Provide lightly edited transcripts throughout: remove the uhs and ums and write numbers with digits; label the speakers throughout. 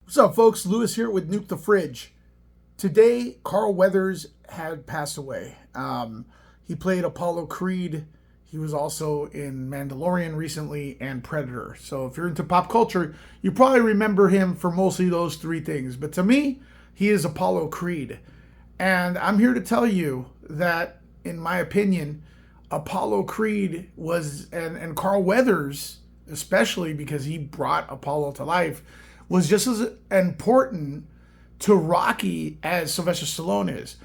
Speaker 1: What's up, folks? Lewis here with Nuke the Fridge. Today, Carl Weathers had passed away. He played Apollo Creed. He was also in Mandalorian recently and Predator. So if you're into pop culture, you probably remember him for mostly those three things. But to me, he is Apollo Creed. And I'm here to tell you that, in my opinion, Apollo Creed and Carl Weathers, especially because he brought Apollo to life, was just as important to Rocky as Sylvester Stallone is.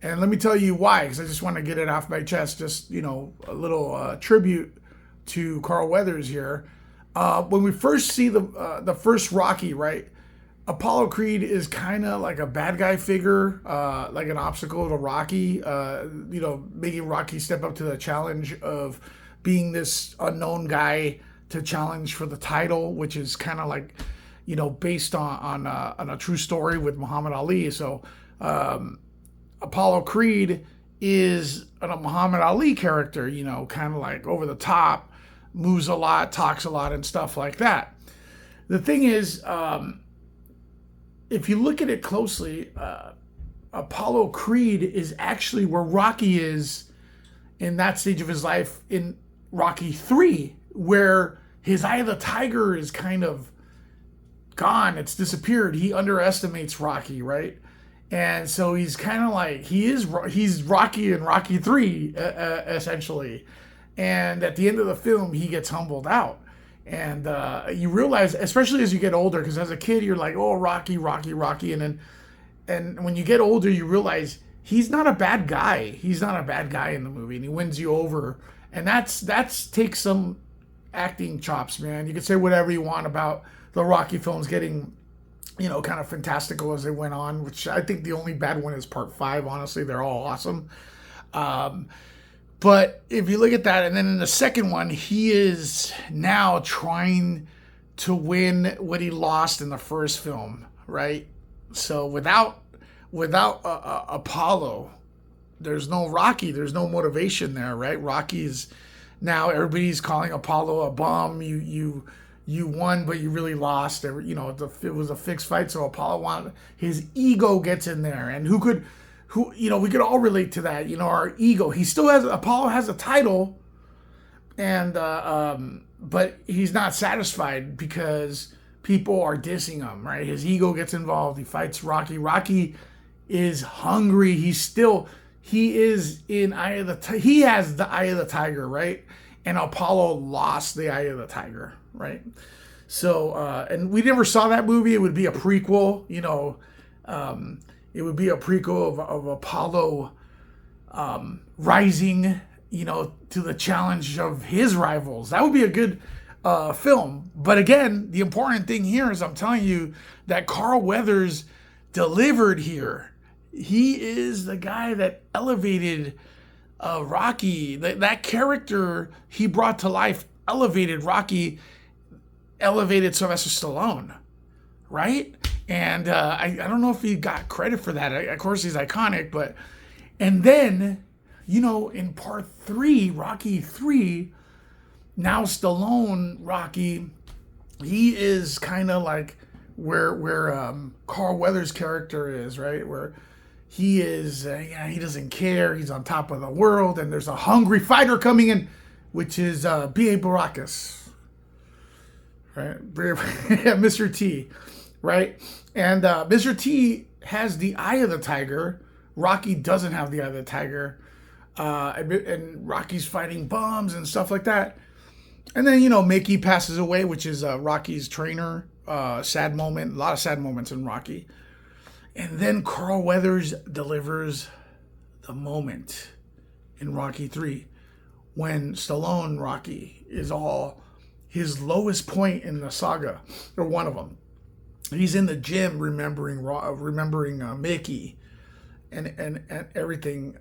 Speaker 1: And let me tell you why, because I just want to get it off my chest. Just, a little tribute to Carl Weathers here. When we first see the first Rocky, right? Apollo Creed is kind of like a bad guy figure, like an obstacle to Rocky. Making Rocky step up to the challenge of being this unknown guy to challenge for the title, which is kind of like, based on a true story with Muhammad Ali. So Apollo Creed is a Muhammad Ali character, kind of like over the top, moves a lot, talks a lot, and stuff like that. The thing is, if you look at it closely, Apollo Creed is actually where Rocky is in that stage of his life in Rocky 3, where his Eye of the Tiger is kind of gone. It's disappeared. He underestimates Rocky, right? And so he's kind of like, he's Rocky in Rocky 3, essentially. And at the end of the film, he gets humbled out. And you realize, especially as you get older, because as a kid, you're like, oh, Rocky, Rocky, Rocky. And when you get older, you realize he's not a bad guy. He's not a bad guy in the movie, and he wins you over. And that's takes some acting chops, man. You can say whatever you want about the Rocky films getting, kind of fantastical as they went on, which I think the only bad one is part 5. Honestly, they're all awesome. But if you look at that, and then in the second one, he is now trying to win what he lost in the first film, right? So without Apollo, there's no Rocky. There's no motivation there, right? Rocky's now, everybody's calling Apollo a bum. You won, but you really lost. It was a fixed fight, so Apollo wanted, his ego gets in there, and we could all relate to that. Our ego. Apollo has a title, and but he's not satisfied because people are dissing him, right? His ego gets involved. He fights Rocky. Rocky is hungry. He is in he has the Eye of the Tiger, right? And Apollo lost the Eye of the Tiger, right? So, and we never saw that movie. It would be a prequel, it would be a prequel of Apollo rising, to the challenge of his rivals. That would be a good film. But again, the important thing here is I'm telling you that Carl Weathers delivered here. He is the guy that elevated Rocky. That character he brought to life elevated Rocky, elevated Sylvester Stallone, right? And I don't know if he got credit for that. Of course, he's iconic, but... And then, in part 3, Rocky 3, now Stallone, Rocky, he is kind of like where Carl Weathers' character is, right? Where he is, he doesn't care. He's on top of the world, and there's a hungry fighter coming in, which is B.A. Baracus, right? Mr. T, right? And Mr. T has the Eye of the Tiger. Rocky doesn't have the Eye of the Tiger. And Rocky's fighting bums and stuff like that. And then, Mickey passes away, which is Rocky's trainer. Sad moment. A lot of sad moments in Rocky. And then Carl Weathers delivers the moment in Rocky 3 when Stallone Rocky is all his lowest point in the saga, or one of them. He's in the gym remembering Mickey and everything,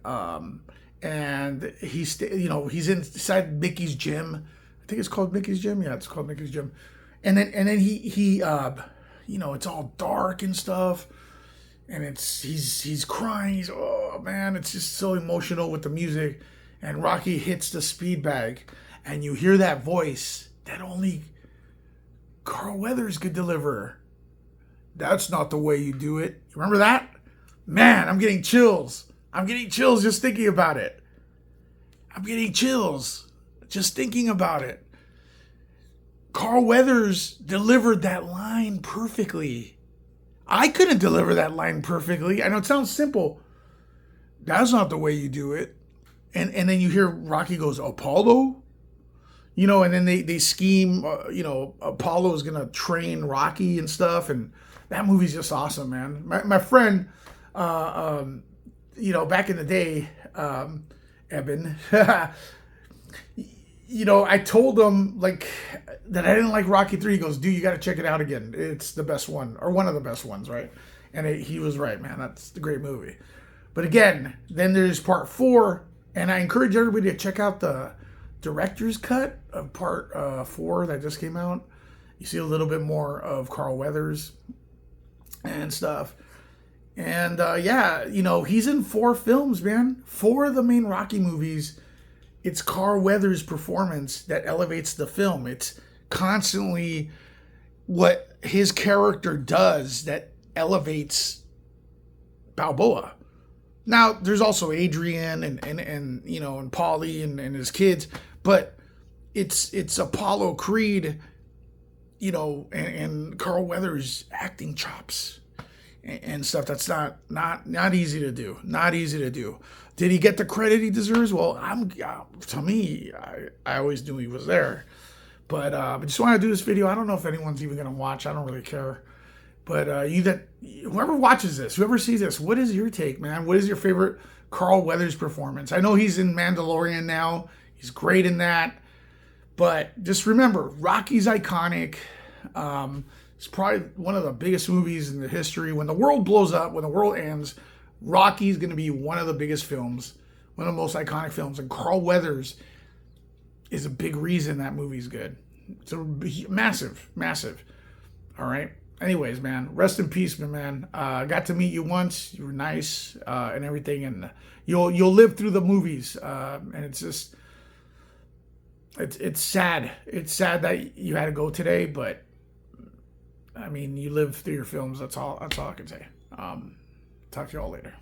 Speaker 1: and he's inside Mickey's gym. I think it's called Mickey's gym. Yeah, it's called Mickey's gym. And then he it's all dark and stuff, and he's crying. Oh man, it's just so emotional with the music, and Rocky hits the speed bag, and you hear that voice that only Carl Weathers could deliver. That's not the way you do it. Remember that? Man, I'm getting chills. I'm getting chills just thinking about it. I'm getting chills just thinking about it. Carl Weathers delivered that line perfectly. I couldn't deliver that line perfectly. I know it sounds simple. That's not the way you do it. And then you hear Rocky goes, Apollo? You know, and then they scheme, Apollo is going to train Rocky and stuff. And that movie's just awesome, man. My friend, back in the day, Eben, I told him that I didn't like Rocky 3. He goes, dude, you got to check it out again. It's the best one, or one of the best ones, right? And he was right, man. That's a great movie. But again, then there's part 4, and I encourage everybody to check out the director's cut of part 4 that just came out. You see a little bit more of Carl Weathers and stuff. And he's in 4 films, man. 4 of the main Rocky movies. It's Carl Weathers' performance that elevates the film. It's constantly what his character does that elevates Balboa. Now, there's also Adrian and Paulie and his kids, but it's Apollo Creed, and Carl Weathers' acting chops and stuff. That's not easy to do. Not easy to do. Did he get the credit he deserves? Well, to me, I always knew he was there. But I just want to do this video. I don't know if anyone's even going to watch. I don't really care. But whoever watches this, whoever sees this, what is your take, man? What is your favorite Carl Weathers performance? I know he's in Mandalorian now. He's great in that. But just remember, Rocky's iconic. It's probably one of the biggest movies in the history. When the world blows up, when the world ends, Rocky's going to be one of the biggest films, one of the most iconic films. And Carl Weathers is a big reason that movie's good. It's a massive, massive. All right. Anyways, man, rest in peace, man. I got to meet you once. You were nice and everything, and you'll live through the movies. And it's just, it's sad. It's sad that you had to go today, but I mean, you live through your films. That's all I can say. Talk to you all later.